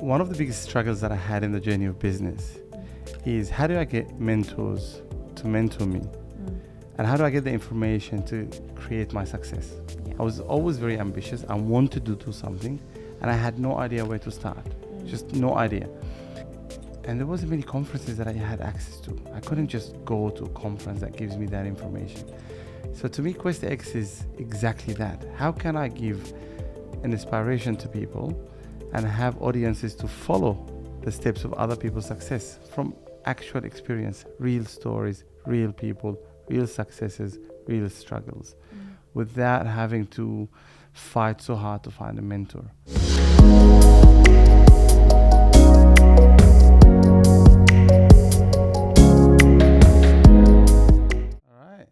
One of the biggest struggles that I had in the journey of business is how do I get mentors to mentor me? And how do I get the information to create my success? Yeah. I was always very ambitious. I wanted to do something and I had no idea where to start. Just no idea. And there wasn't many conferences that I had access to. I couldn't just go to a conference that gives me that information. So to me, QuestX is exactly that. How can I give an inspiration to people and have audiences to follow the steps of other people's success from actual experience, real stories, real people, real successes, real struggles, without having to fight so hard to find a mentor. All right.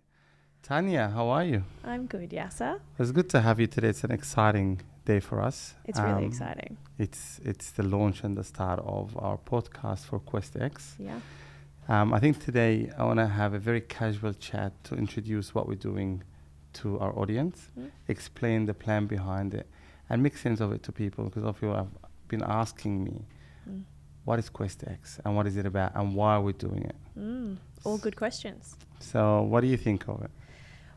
Tanya, how are you? I'm good, Yasser. It's good to have you today. It's an exciting day for us. It's really exciting. It's the launch and the start of our podcast for QuestX. Yeah. I think today I want to have a very casual chat to introduce what we're doing to our audience, explain the plan behind it, and make sense of it to people, because a lot of people have been asking me, what is QuestX and what is it about and why are we doing it? All good questions. So what do you think of it?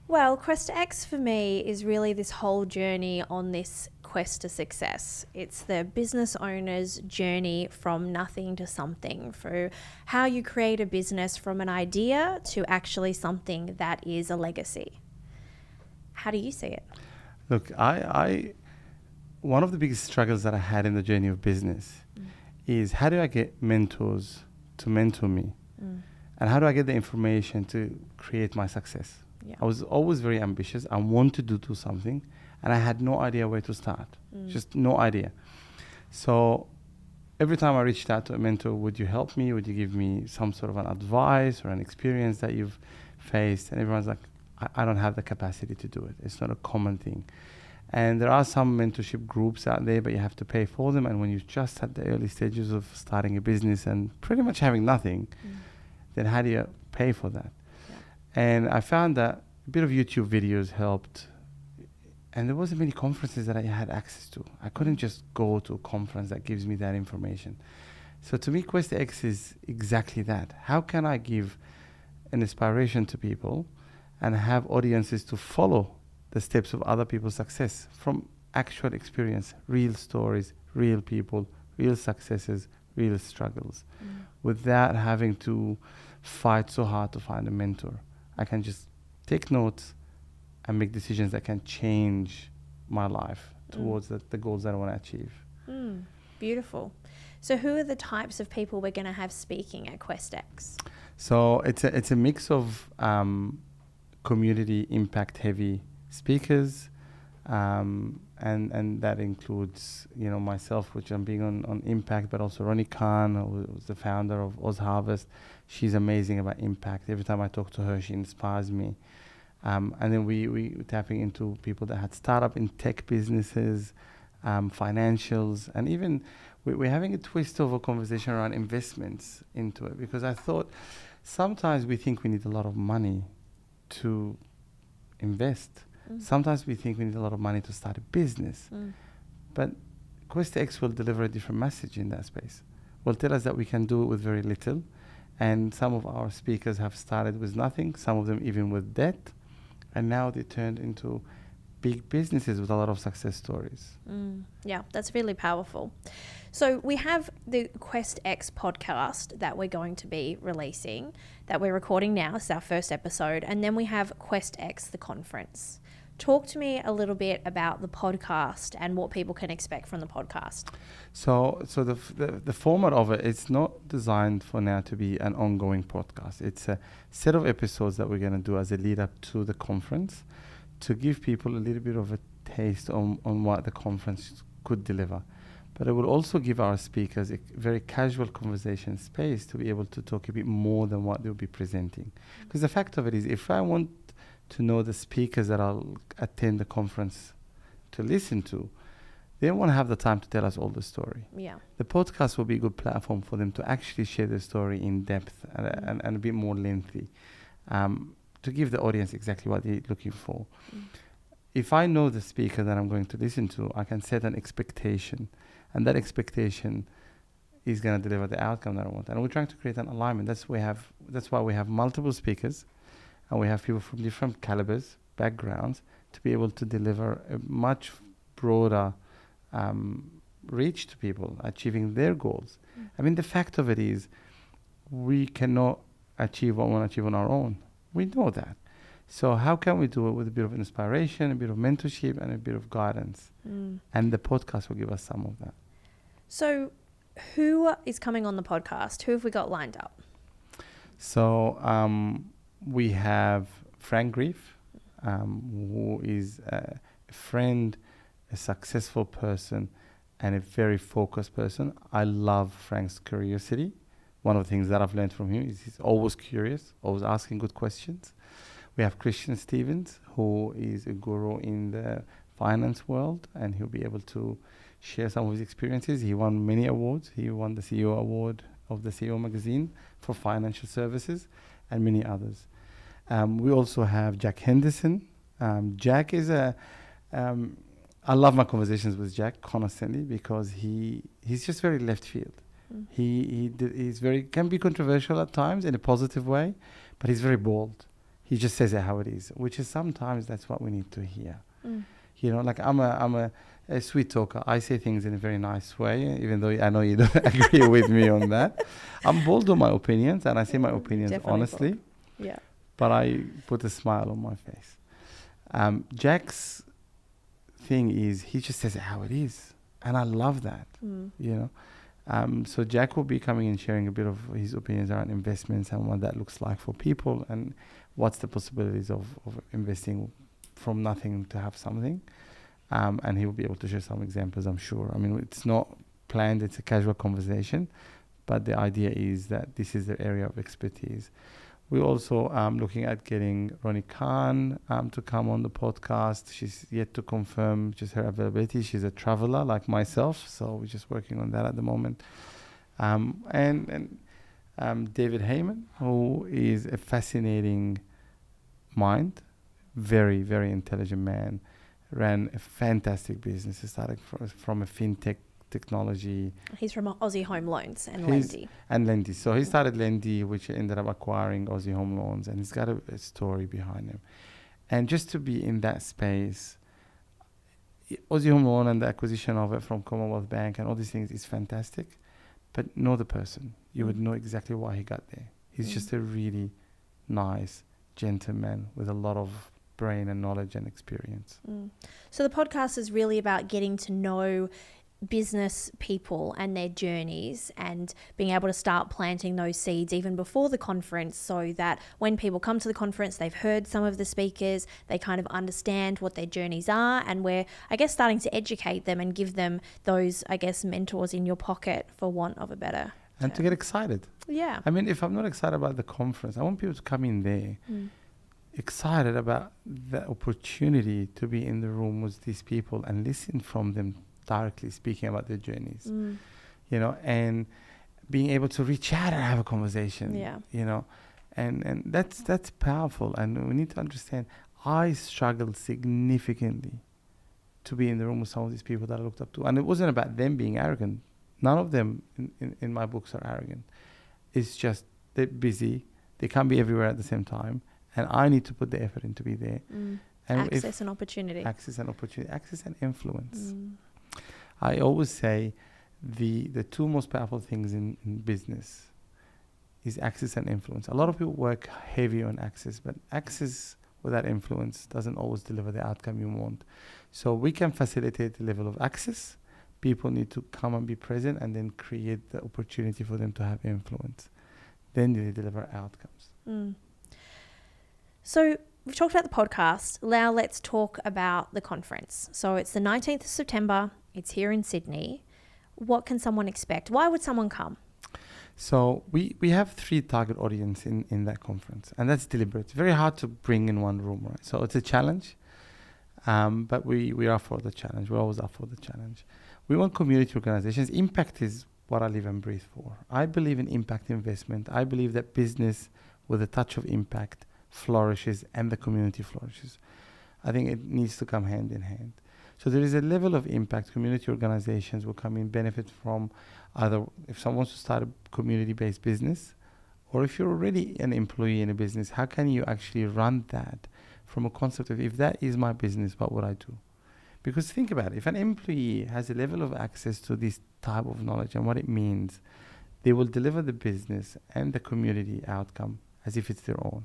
Well, QuestX for me is really this whole journey on this quest to success. It's the business owner's journey from nothing to something, through how you create a business from an idea to actually something that is a legacy. How do you see it? Look, I one of the biggest struggles that I had in the journey of business is how do I get mentors to mentor me? And how do I get the information to create my success? Yeah. I was always very ambitious. I wanted to do something and I had no idea where to start. Just no idea. So every time I reached out to a mentor, would you help me? Would you give me some sort of an advice or an experience that you've faced? And everyone's like, I don't have the capacity to do it. It's not a common thing. And there are some mentorship groups out there, but you have to pay for them. And when you're just at the early stages of starting a business and pretty much having nothing, then how do you pay for that? Yeah. And I found that a bit of YouTube videos helped. And there wasn't many conferences that I had access to. I couldn't just go to a conference that gives me that information. So to me, QuestX is exactly that. How can I give an inspiration to people and have audiences to follow the steps of other people's success from actual experience, real stories, real people, real successes, real struggles, without having to fight so hard to find a mentor. I can just take notes and make decisions that can change my life towards the goals that I want to achieve. Beautiful. So who are the types of people we're going to have speaking at QuestX? So it's a mix of community impact heavy speakers, and that includes myself, which I'm big on impact, but also Ronnie Khan, who was the founder of Oz Harvest. She's amazing about impact. Every time I talk to her, she inspires me. And then we tapping into people that had startup in tech businesses, financials, and even we're having a twist of a conversation around investments into it, because I thought sometimes we think we need a lot of money to invest. Sometimes we think we need a lot of money to start a business. But QuestX will deliver a different message in that space. Will tell us that we can do it with very little. And some of our speakers have started with nothing, some of them even with debt. And now they turned into big businesses with a lot of success stories. Yeah, that's really powerful. So we have the QuestX podcast that we're going to be releasing, that we're recording now. It's our first episode. And then we have QuestX, the conference. Talk to me a little bit about the podcast and what people can expect from the podcast. So the format of it, it's not designed for now to be an ongoing podcast. It's a set of episodes that we're going to do as a lead up to the conference to give people a little bit of a taste on what the conference could deliver. But it will also give our speakers a very casual conversation space to be able to talk a bit more than what they'll be presenting. Because the fact of it is, if I want to know the speakers that I'll attend the conference to listen to, they won't have the time to tell us all the story. Yeah. The podcast will be a good platform for them to actually share the story in depth and a bit more lengthy, to give the audience exactly what they're looking for. If I know the speaker that I'm going to listen to, I can set an expectation, and that expectation is going to deliver the outcome that I want. And we're trying to create an alignment. That's why we have multiple speakers, and we have people from different calibers, backgrounds, to be able to deliver a much broader reach to people, achieving their goals. I mean, the fact of it is, we cannot achieve what we want to achieve on our own. We know that. So how can we do it with a bit of inspiration, a bit of mentorship, and a bit of guidance? And the podcast will give us some of that. So who is coming on the podcast? Who have we got lined up? So we have Frank Grief, who is a friend, a successful person, and a very focused person. I love Frank's curiosity. One of the things that I've learned from him is he's always curious, always asking good questions. We have Christian Stevens, who is a guru in the finance world, and he'll be able to share some of his experiences. He won many awards. He won the CEO award of the CEO magazine for financial services, and many others. We also have Jack Henderson. Jack is I love my conversations with Jack constantly, because he's just very left field. He's can be controversial at times in a positive way, but he's very bold. He just says it how it is, which is sometimes that's what we need to hear. You know, like I'm a sweet talker. I say things in a very nice way, even though I know you don't agree with me on that. I'm bold on my opinions, and I say my opinions honestly. Bold. Yeah. But I put a smile on my face. Jack's thing is, he just says it how it is, and I love that. You know. So Jack will be coming and sharing a bit of his opinions around investments and what that looks like for people, and what's the possibilities of investing from nothing to have something. And he will be able to share some examples, I'm sure. I mean, it's not planned, it's a casual conversation, but the idea is that this is the area of expertise. We're also looking at getting Ronnie Khan to come on the podcast. She's yet to confirm just her availability. She's a traveler like myself, so we're just working on that at the moment. And David Heyman, who is a fascinating mind, very, very intelligent man, ran a fantastic business. He started from a fintech technology. He's from Aussie Home Loans and Lendy. So he started Lendy, which ended up acquiring Aussie Home Loans, and he's got a story behind him. And just to be in that space, Aussie Home Loan and the acquisition of it from Commonwealth Bank and all these things is fantastic, but know the person. You would know exactly why he got there. He's just a really nice gentleman with a lot of brain and knowledge and experience. So the podcast is really about getting to know business people and their journeys, and being able to start planting those seeds even before the conference, so that when people come to the conference, they've heard some of the speakers, they kind of understand what their journeys are, and we're, I guess, starting to educate them and give them those, I guess, mentors in your pocket, for want of a better and to get excited. Yeah. I mean, if I'm not excited about the conference, I want people to come in there excited about the opportunity to be in the room with these people and listen from them directly speaking about their journeys, you know, and being able to reach out and have a conversation, you know, and that's powerful. And we need to understand, I struggled significantly to be in the room with some of these people that I looked up to. And it wasn't about them being arrogant. None of them in my books are arrogant. It's just they're busy. They can't be everywhere at the same time. And I need to put the effort in to be there. And access and opportunity. Access and influence. I always say the two most powerful things in business is access and influence. A lot of people work heavy on access, but access without influence doesn't always deliver the outcome you want. So we can facilitate the level of access. People need to come and be present, and then create the opportunity for them to have influence. Then they deliver outcomes. So we've talked about the podcast. Now let's talk about the conference. So it's the 19th of September. It's here in Sydney. What can someone expect? Why would someone come? So we have 3 target audience in that conference, and that's deliberate. It's very hard to bring in one room, right? So it's a challenge, but we are for the challenge. We're always up for the challenge. We want community organizations. Impact is what I live and breathe for. I believe in impact investment. I believe that business with a touch of impact flourishes and the community flourishes. I think it needs to come hand in hand. So there is a level of impact. Community organizations will come in, benefit from Either if someone wants to start a community-based business, or if you're already an employee in a business, how can you actually run that from a concept of, if that is my business, what would I do? Because think about it, if an employee has a level of access to this type of knowledge and what it means, they will deliver the business and the community outcome as if it's their own.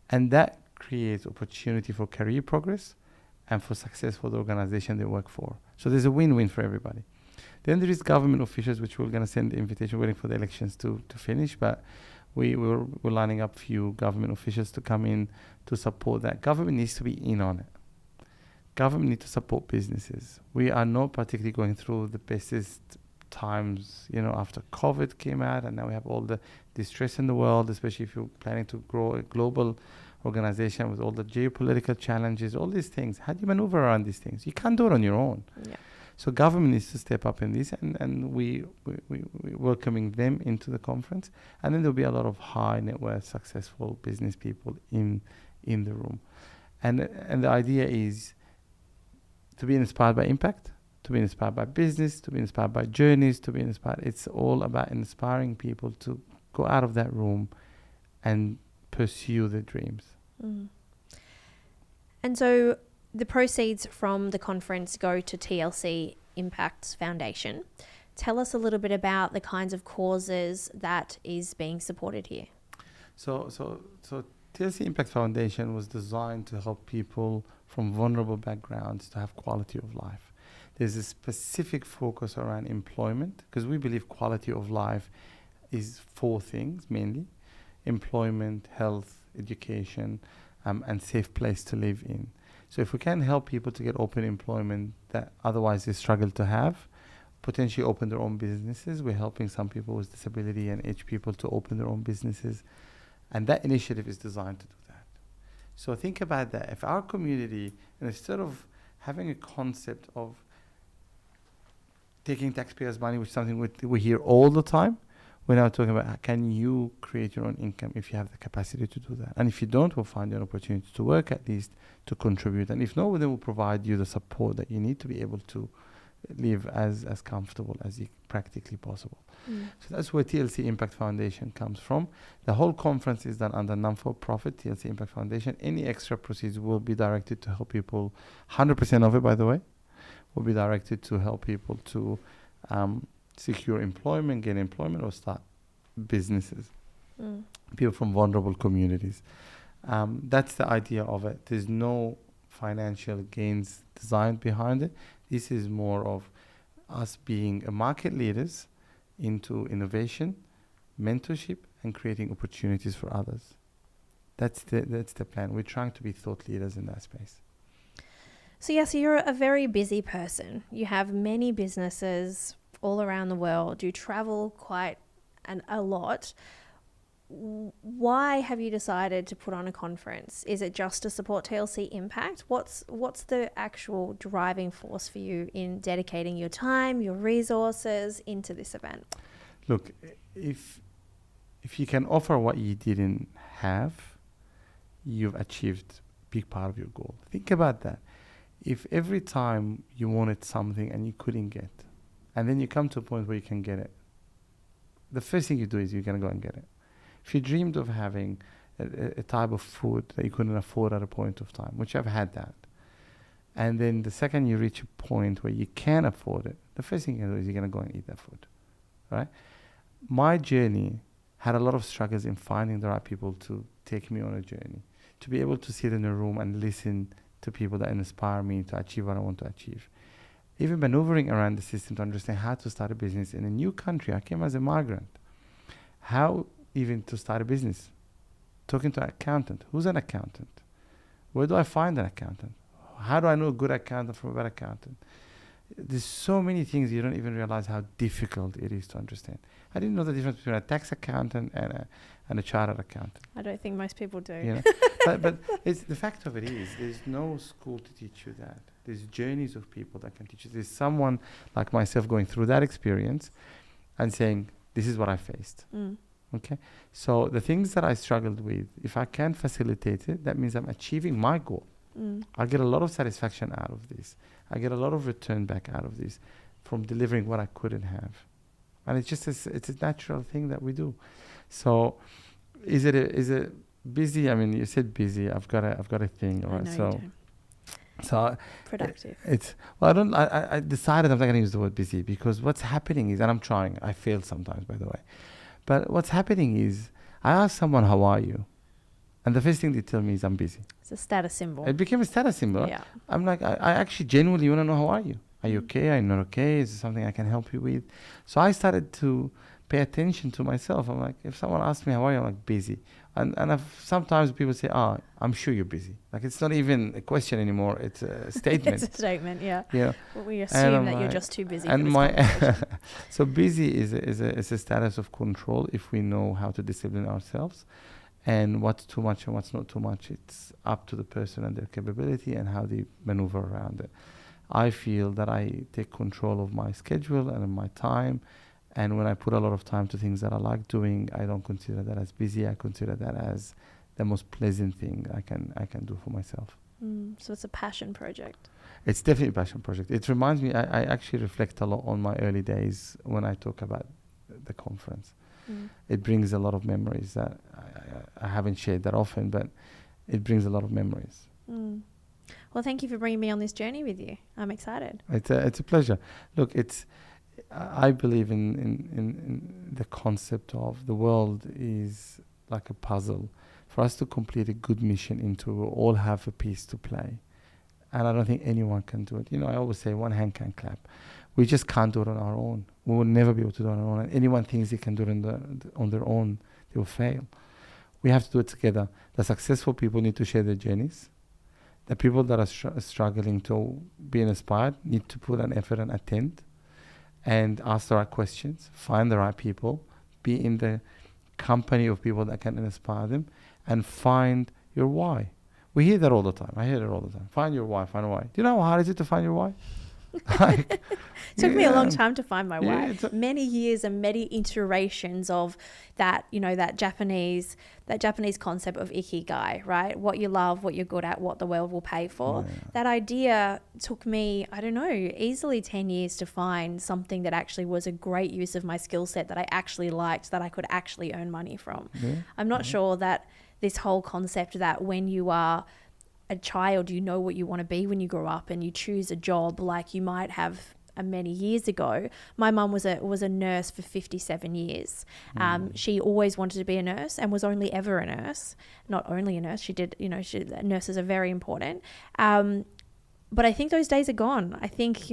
And that creates opportunity for career progress and for success for the organization they work for. So there's a win-win for everybody. Then there is government officials, which we're going to send the invitation, waiting for the elections to finish. But we're lining up few government officials to come in to support that. Government needs to be in on it. Government needs to support businesses. We are not particularly going through the bestest times, after COVID came out, and now we have all the distress in the world, especially if you're planning to grow a global organization with all the geopolitical challenges, all these things. How do you maneuver around these things? You can't do it on your own. Yeah. So government needs to step up in this, and we welcoming them into the conference. And then there'll be a lot of high net worth, successful business people in the room. And the idea is to be inspired by impact, to be inspired by business, to be inspired by journeys, to be inspired. It's all about inspiring people to go out of that room and pursue their dreams. Mm. And so the proceeds from the conference go to TLC Impacts Foundation. Tell us a little bit about the kinds of causes that is being supported here. So TLC Impact Foundation was designed to help people from vulnerable backgrounds to have quality of life. There's a specific focus around employment, because we believe quality of life is 4 things mainly: employment, health, education, and safe place to live in. So if we can help people to get open employment that otherwise they struggle to have, potentially open their own businesses. We're helping some people with disability and aged people to open their own businesses. And that initiative is designed to do that. So think about that. If our community, instead of having a concept of taking taxpayers' money, which is something we hear all the time, we're now talking about, can you create your own income if you have the capacity to do that? And if you don't, we'll find you an opportunity to work, at least to contribute. And if not, then we'll provide you the support that you need to be able to live as comfortable as practically possible. So that's where TLC Impact Foundation comes from. The whole conference is done under non-for-profit TLC Impact Foundation. Any extra proceeds will be directed to help people. 100% of it, by the way, will be directed to help people to secure employment, gain employment, or start businesses. People from vulnerable communities. That's the idea of it. There's no financial gains designed behind it. This is more of us being a market leaders into innovation, mentorship, and creating opportunities for others. That's the plan. We're trying to be thought leaders in that space. So you're a very busy person. You have many businesses all around the world. You travel quite a lot. Why have you decided to put on a conference? Is it just to support TLC Impact? What's the actual driving force for you in dedicating your time, your resources into this event? Look, if you can offer what you didn't have, you've achieved a big part of your goal. Think about that. If every time you wanted something and you couldn't get, and then you come to a point where you can get it, the first thing you do is you're going to go and get it. If you dreamed of having a type of food that you couldn't afford at a point of time, which I've had that, and then the second you reach a point where you can afford it, the first thing you do is you're going to go and eat that food, right? My journey had a lot of struggles in finding the right people to take me on a journey, to be able to sit in a room and listen to people that inspire me to achieve what I want to achieve. Even maneuvering around the system to understand how to start a business in a new country. I came as a migrant. How even to start a business? Talking to an accountant. Who's an accountant? Where do I find an accountant? How do I know a good accountant from a bad accountant? There's so many things you don't even realize how difficult it is to understand. I didn't know the difference between a tax accountant and a chartered accountant. I don't think most people do. You know? but it's the fact of it is, there's no school to teach you that. There's journeys of people that can teach you. There's someone like myself going through that experience and saying, this is what I faced. Okay? So the things that I struggled with, if I can facilitate it, that means I'm achieving my goal. I get a lot of satisfaction out of this. I get a lot of return back out of this from delivering what I couldn't have. And it's a natural thing that we do. So is it busy? I mean, you said busy. I've got a thing, I right? know you So do. so Productive. it's well, I decided I'm not going to use the word busy, because what's happening is, and I'm trying, I fail sometimes, by the way, but what's happening is I ask someone, how are you? And the first thing they tell me is I'm busy. It's a status symbol. It became a status symbol. Yeah. I'm like, I actually genuinely want to know, how are you? Are you okay? Are you not okay? Is there something I can help you with? So I started to pay attention to myself. I'm like, if someone asks me, how are you? I'm like, busy. And sometimes people say, I'm sure you're busy. Like, it's not even a question anymore. It's a statement. It's a statement, yeah. Yeah. Well, we And assume I'm that you're like- just too busy and for this my conversation. so busy is a status of control if we know how to discipline ourselves, and what's too much and what's not too much. It's up to the person and their capability and how they maneuver around it. I feel that I take control of my schedule and my time, and when I put a lot of time to things that I like doing, I don't consider that as busy. I consider that as the most pleasant thing I can do for myself. So it's a passion project. It's definitely a passion project. It reminds me, I actually reflect a lot on my early days when I talk about the conference. It brings a lot of memories that I haven't shared that often, but it brings a lot of memories. Well, thank you for bringing me on this journey with you. I'm excited. It's a pleasure. Look, I believe in the concept of the world is like a puzzle. For us to complete a good mission into, we all have a piece to play. And I don't think anyone can do it. You know, I always say one hand can clap. We just can't do it on our own. We will never be able to do it on our own. And anyone thinks they can do it on their own, they will fail. We have to do it together. The successful people need to share their journeys. The people that are struggling to be inspired need to put an effort and attend and ask the right questions, find the right people, be in the company of people that can inspire them, and find your why. We hear that all the time. I hear it all the time. Find your why, find a why. Do you know how hard is it to find your why? Like, Took me a long yeah. time to find my Yeah, why. Many years and many iterations of that, that Japanese concept of ikigai, right? What you love, what you're good at, what the world will pay for. Yeah. That idea took me, I don't know, easily 10 years to find something that actually was a great use of my skill set that I actually liked, that I could actually earn money from. Yeah. I'm not sure that this whole concept that when you are a child, you know what you want to be when you grow up and you choose a job like you might have many years ago. My mum was a nurse for 57 years. She always wanted to be a nurse and was only ever a nurse. Not only a nurse, she did, nurses are very important. But I think those days are gone. I think,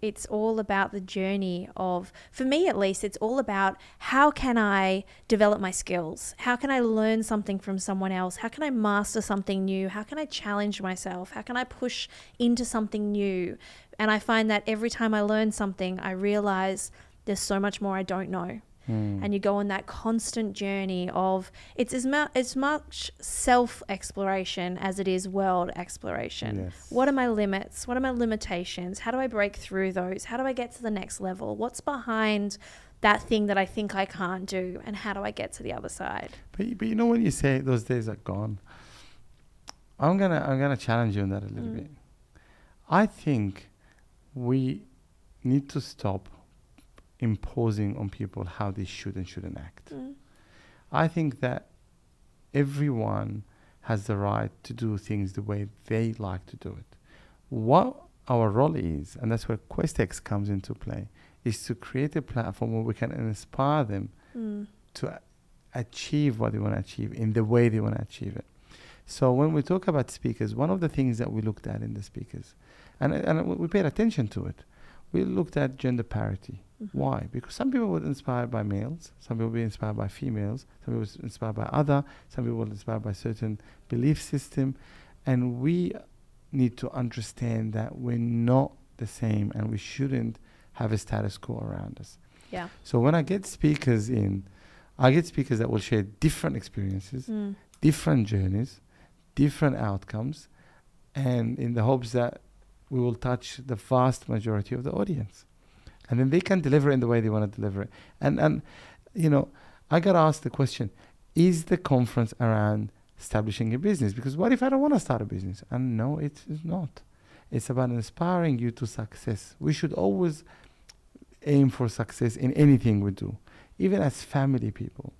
it's all about the journey of, for me at least, it's all about how can I develop my skills? How can I learn something from someone else? How can I master something new? How can I challenge myself? How can I push into something new? And I find that every time I learn something, I realize there's so much more I don't know. And you go on that constant journey of, it's as much self-exploration as it is world exploration. Yes. What are my limits? What are my limitations? How do I break through those? How do I get to the next level? What's behind that thing that I think I can't do? And how do I get to the other side? But when you say those days are gone, I'm gonna challenge you on that a little bit. I think we need to stop imposing on people how they should and shouldn't act. I think that everyone has the right to do things the way they like to do it. What our role is, and that's where QuestX comes into play, is to create a platform where we can inspire them to achieve what they want to achieve in the way they want to achieve it. So when we talk about speakers, one of the things that we looked at in the speakers, and we paid attention to it, we looked at gender parity. Why? Because some people were inspired by males, some people were inspired by females, some people were inspired by other, some people were inspired by certain belief system, and we need to understand that we're not the same and we shouldn't have a status quo around us. Yeah. So when I get speakers in, I get speakers that will share different experiences, different journeys, different outcomes, and in the hopes that we will touch the vast majority of the audience. And then they can deliver it in the way they want to deliver it. And I got asked the question, is the conference around establishing a business? Because what if I don't want to start a business? And no, it is not. It's about inspiring you to success. We should always aim for success in anything we do, even as family people,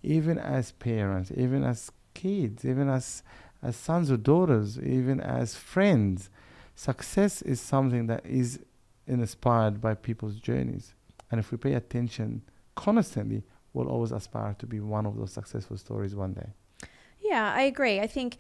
even as parents, even as kids, even as sons or daughters, even as friends. Success is something that is inspired by people's journeys. And if we pay attention constantly, we'll always aspire to be one of those successful stories one day. Yeah, I agree. I think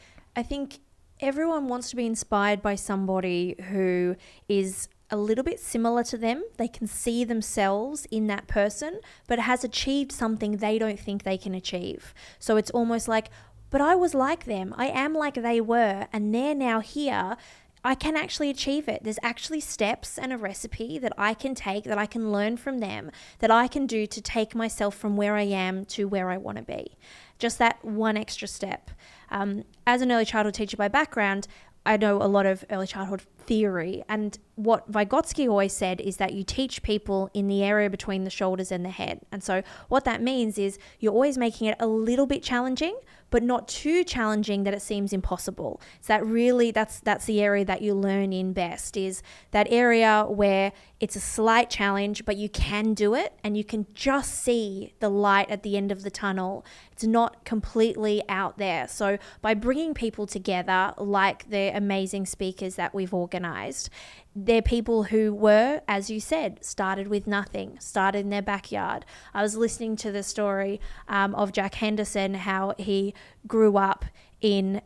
everyone wants to be inspired by somebody who is a little bit similar to them. They can see themselves in that person, but has achieved something they don't think they can achieve. So it's almost like, but I was like them. I am like they were, and they're now here. I can actually achieve it. There's actually steps and a recipe that I can take, that I can learn from them, that I can do to take myself from where I am to where I want to be. Just that one extra step. As an early childhood teacher by background, I know a lot of early childhood theory, and what Vygotsky always said is that you teach people in the area between the shoulders and the head. And so what that means is you're always making it a little bit challenging, but not too challenging that it seems impossible. So that really, that's the area that you learn in best, is that area where it's a slight challenge, but you can do it and you can just see the light at the end of the tunnel. It's not completely out there. So by bringing people together, like the amazing speakers that we've organized, they're people who were, as you said, started with nothing, started in their backyard. I was listening to the story of Jack Henderson, how he grew up in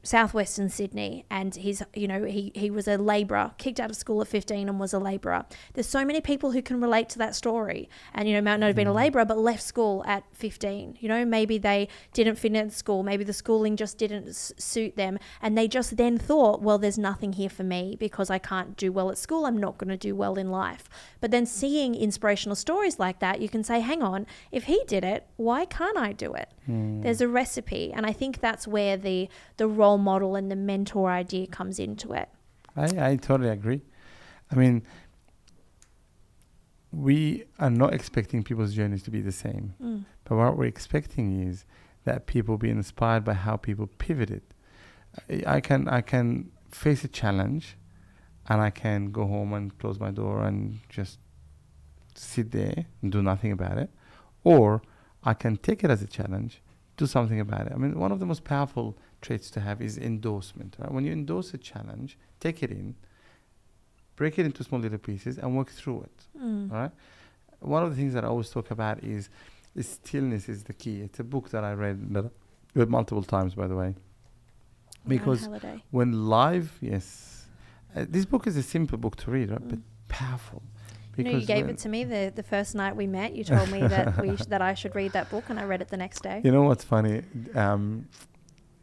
southwestern Sydney, and he was a labourer, kicked out of school at 15 and was a labourer. There's so many people who can relate to that story, and might not have been a labourer but left school at 15. Maybe they didn't fit in at school, maybe the schooling just didn't suit them, and they just then thought, well, there's nothing here for me because I can't do well at school, I'm not going to do well in life. But then seeing inspirational stories like that, you can say, hang on, if he did it, why can't I do it? There's a recipe, and I think that's where the role model and the mentor idea comes into it. I totally agree. I mean, we are not expecting people's journeys to be the same. But what we're expecting is that people be inspired by how people pivoted. I can face a challenge and I can go home and close my door and just sit there and do nothing about it. Or I can take it as a challenge, do something about it. I mean, one of the most powerful traits to have is endorsement. Right? When you endorse a challenge, take it in, break it into small little pieces, and work through it. All right. One of the things that I always talk about is stillness is the key. It's a book that I read multiple times, by the way. Because when life, this book is a simple book to read, right? But powerful. You gave it to me the first night we met. You told me that that I should read that book, and I read it the next day. You know what's funny?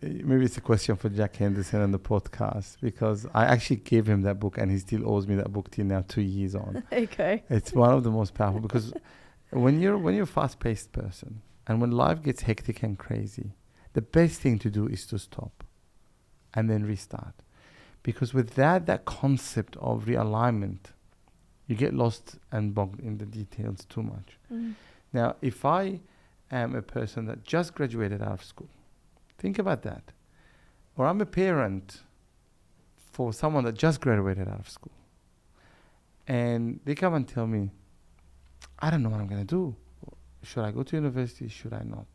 Maybe it's a question for Jack Henderson on the podcast, because I actually gave him that book and he still owes me that book till now, 2 years on. Okay. It's one of the most powerful, because when you're a fast-paced person and when life gets hectic and crazy, the best thing to do is to stop and then restart. Because with that concept of realignment, you get lost and bogged in the details too much. Now, if I am a person that just graduated out of school, think about that. Or I'm a parent for someone that just graduated out of school, and they come and tell me, I don't know what I'm going to do. Should I go to university? Should I not?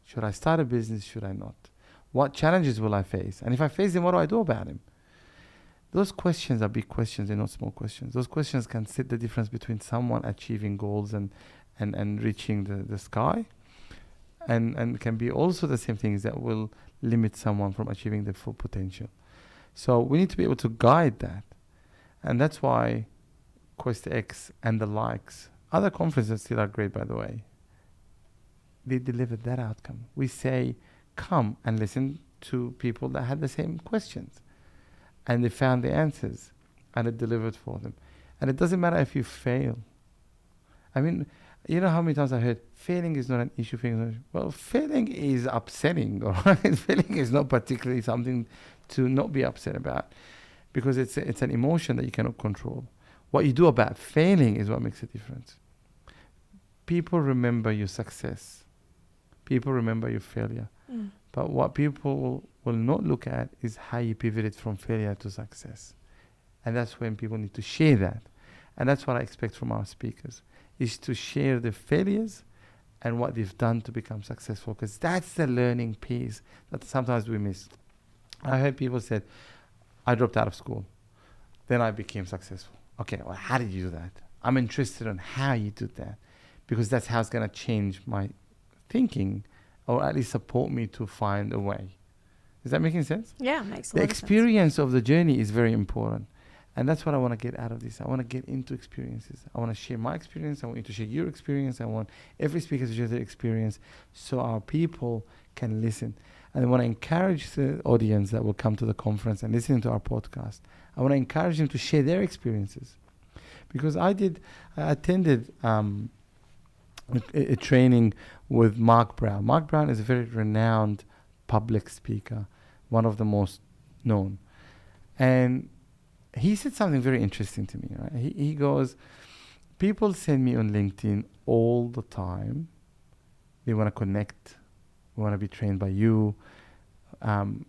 Should I start a business? Should I not? What challenges will I face? And if I face them, what do I do about them? Those questions are big questions, they're not small questions. Those questions can set the difference between someone achieving goals and reaching the sky, and can be also the same things that will limit someone from achieving their full potential. So we need to be able to guide that. And that's why QuestX and the likes, other conferences still are great, by the way, they deliver that outcome. We say, come and listen to people that had the same questions, and they found the answers, and it delivered for them. And it doesn't matter if you fail. I mean, you know how many times I heard, failing is not an issue. Well, failing is upsetting, all right? Failing is not particularly something to not be upset about, because it's an emotion that you cannot control. What you do about failing is what makes a difference. People remember your success. People remember your failure. But what people will not look at is how you pivoted from failure to success. And that's when people need to share that. And that's what I expect from our speakers, is to share the failures and what they've done to become successful, because that's the learning piece that sometimes we miss. I heard people said, I dropped out of school, then I became successful. Okay, well, how did you do that? I'm interested in how you did that, because that's how it's going to change my thinking, or at least support me to find a way. Is that making sense? Yeah, makes a The lot of sense. experience of the journey is very important. And that's what I want to get out of this. I want to get into experiences. I want to share my experience. I want you to share your experience. I want every speaker to share their experience so our people can listen. And I want to encourage the audience that will come to the conference and listen to our podcast. I want to encourage them to share their experiences. Because I attended a training with Mark Brown. Mark Brown is a very renowned public speaker, one of the most known. And he said something very interesting to me. Right? He goes, people send me on LinkedIn all the time. They want to connect, want to be trained by you, want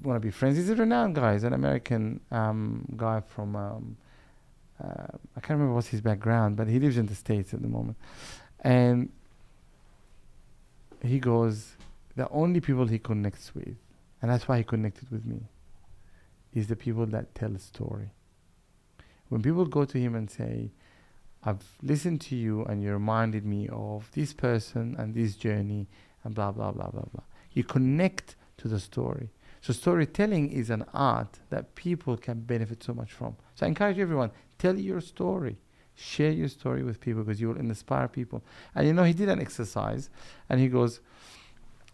to be friends. He's a renowned guy. He's an American guy from, I can't remember what's his background, but he lives in the States at the moment. And he goes, the only people he connects with, and that's why he connected with me, is the people that tell a story. When people go to him and say, I've listened to you and you reminded me of this person and this journey and blah, blah, blah, blah, blah. You connect to the story. So storytelling is an art that people can benefit so much from. So I encourage everyone, tell your story. Share your story with people, because you will inspire people. And he did an exercise and he goes,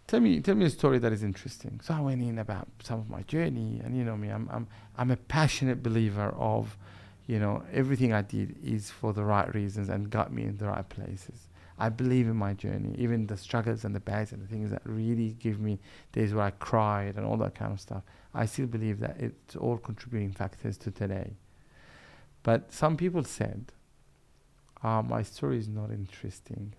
Tell me a story that is interesting. So I went in about some of my journey, and you know me, I'm a passionate believer of, everything I did is for the right reasons and got me in the right places. I believe in my journey, even the struggles and the bads and the things that really give me days where I cried and all that kind of stuff. I still believe that it's all contributing factors to today. But some people said, my story is not interesting.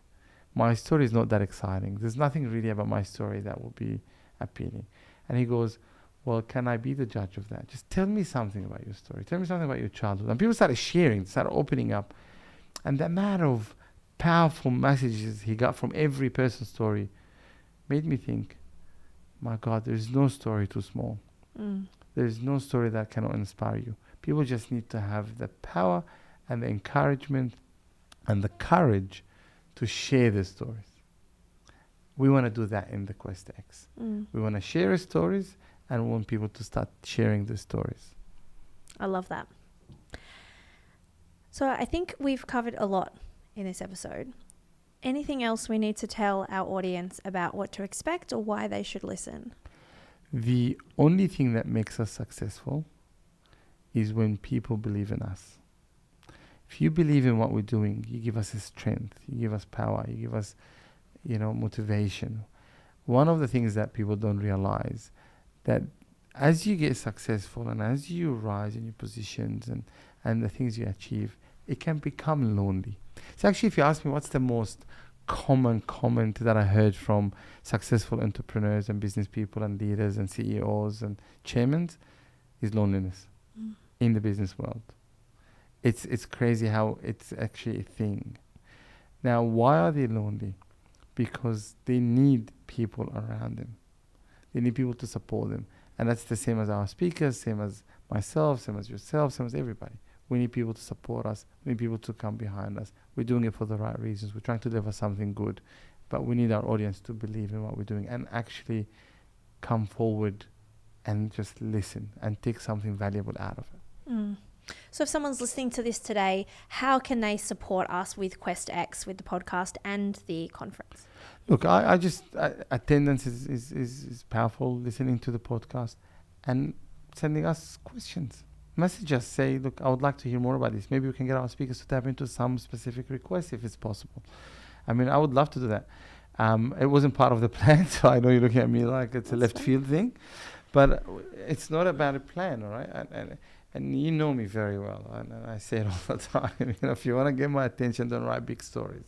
My story is not that exciting. There's nothing really about my story that will be appealing. And he goes, well, can I be the judge of that? Just tell me something about your story. Tell me something about your childhood. And people started sharing, started opening up. And the amount of powerful messages he got from every person's story made me think, my God, there's no story too small. There's no story that cannot inspire you. People just need to have the power and the encouragement and the courage to share their stories. We want to do that in the QuestX. We want to share our stories and want people to start sharing their stories. I love that. So I think we've covered a lot in this episode. Anything else we need to tell our audience about what to expect or why they should listen? The only thing that makes us successful is when people believe in us. If you believe in what we're doing, you give us a strength, you give us power, you give us, motivation. One of the things that people don't realize, that as you get successful and as you rise in your positions and the things you achieve, it can become lonely. So actually, if you ask me what's the most common comment that I heard from successful entrepreneurs and business people and leaders and CEOs and chairmen, is loneliness in the business world. It's crazy how it's actually a thing. Now, why are they lonely? Because they need people around them. They need people to support them. And that's the same as our speakers, same as myself, same as yourself, same as everybody. We need people to support us. We need people to come behind us. We're doing it for the right reasons. We're trying to deliver something good. But we need our audience to believe in what we're doing and actually come forward and just listen and take something valuable out of it. So if someone's listening to this today, how can they support us with QuestX, with the podcast and the conference? Look, I just, attendance is powerful, listening to the podcast and sending us questions. Message us, say, look, I would like to hear more about this. Maybe we can get our speakers to tap into some specific requests if it's possible. I mean, I would love to do that. It wasn't part of the plan, so I know you're looking at me like it's a left field thing. But it's not about a plan, all right? And you know me very well, and I say it all the time. If you want to get my attention, don't write big stories.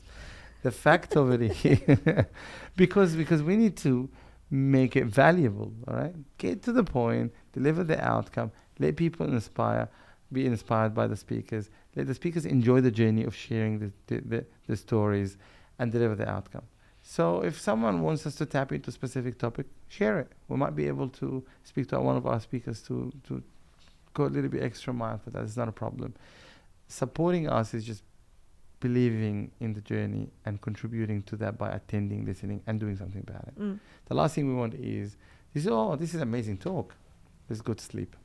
The fact of it is, because we need to make it valuable, all right? Get to the point, deliver the outcome, let people inspire. be inspired by the speakers. Let the speakers enjoy the journey of sharing the stories and deliver the outcome. So if someone wants us to tap into a specific topic, share it. We might be able to speak to one of our speakers to go a little bit extra mile for that. It's not a problem. Supporting us is just believing in the journey and contributing to that by attending, listening, and doing something about it. The last thing we want is, this is amazing talk. Let's go to sleep.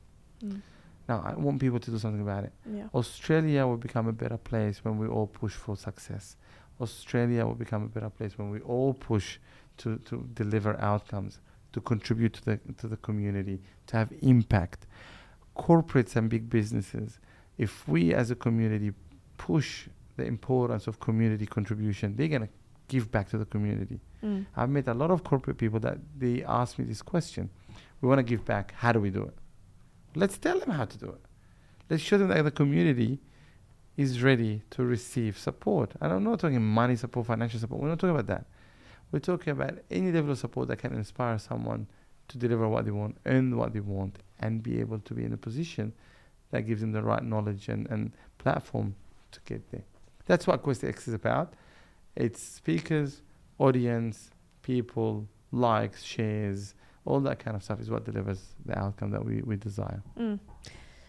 Now, I want people to do something about it. Yeah. Australia will become a better place when we all push for success. Australia will become a better place when we all push to deliver outcomes, to contribute to the community, to have impact. Corporates and big businesses, if we as a community push the importance of community contribution, they're going to give back to the community. I've met a lot of corporate people that they ask me this question. We want to give back. How do we do it? Let's tell them how to do it. Let's show them that the community is ready to receive support. And I'm not talking money support, financial support. We're not talking about that. We're talking about any level of support that can inspire someone to deliver what they want, earn what they want, and be able to be in a position that gives them the right knowledge and platform to get there. That's what QuestX is about. It's speakers, audience, people, likes, shares, all that kind of stuff is what delivers the outcome that we desire.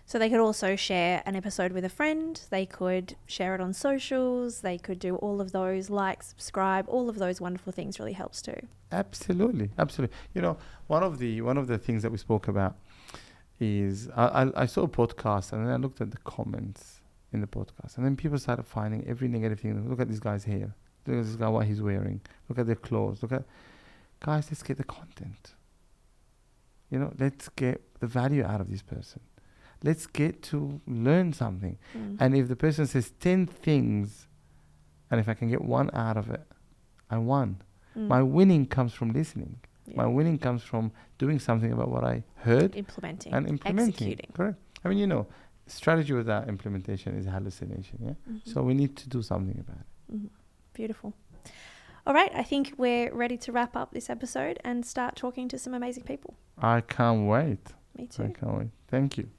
So they could also share an episode with a friend. They could share it on socials. They could do all of those, like, subscribe, all of those wonderful things really helps too. Absolutely. You know, one of the things that we spoke about is I saw a podcast and then I looked at the comments in the podcast, and then people started finding every negative thing. Look at this guy's hair. Look at this guy, what he's wearing. Look at their clothes. Guys, let's get the content. You know, let's get the value out of this person. Let's get to learn something. And if the person says 10 things, and if I can get one out of it, I won. My winning comes from listening. Yeah. My winning comes from doing something about what I heard. Implementing. Executing. Correct. I mean, you know, strategy without implementation is hallucination, yeah? So we need to do something about it. Beautiful. All right, I think we're ready to wrap up this episode and start talking to some amazing people. I can't wait. Me too. I can't wait. Thank you.